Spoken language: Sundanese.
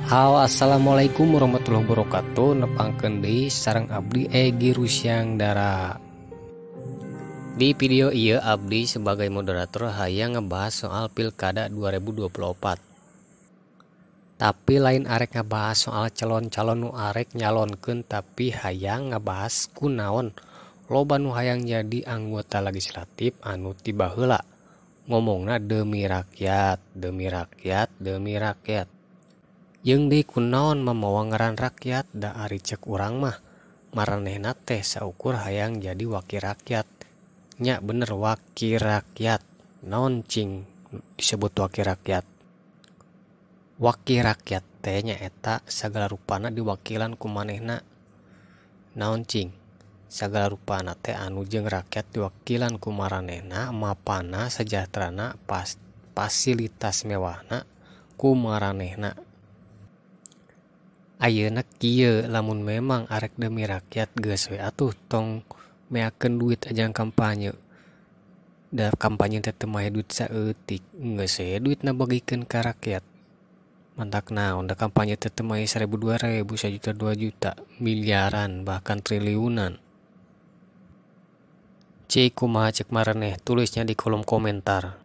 Halo, assalamualaikum warahmatullahi wabarakatuh. Nepangkeun deui sareng abdi Egi Rusyang Dara. Di video ieu abdi sebagai moderator hayang ngebahas soal Pilkada 2024. Tapi lain arek ngebahas soal calon-calon nu arek nyalonkeun, tapi hayang ngebahas kunaon loba nu hayang jadi anggota legislatif anu tiba heula. Ngomongna demi rakyat, demi rakyat, demi rakyat. Jeung deui kunaon mamawa ngaran rakyat, da ari cek urang mah maranehna teh saukur hayang jadi wakil rakyat. Nya bener wakil rakyat. Naon cing disebut wakil rakyat? Wakil rakyat teh nyaeta sagala rupana diwakilan ku manehna. Naon cing? Sagala rupana teh anu jeung rakyat diwakilan ku maranehna, mapana, sejahterana, fasilitas mewahna ku maranehna. Ayeuna kieu, lamun memang arek demi rakyat geus we atuh tong meakeun duit ajang kampanye. Da kampanye teh teu mahe duit saeutik, geus we duitna bagikeun ka rakyat. Mantak naon da kampanye teh teu mahe 1.000 2.000 1 juta 2 juta, miliaran bahkan triliunan. Cik kumaha cek maraneh, tulisnya di kolom komentar.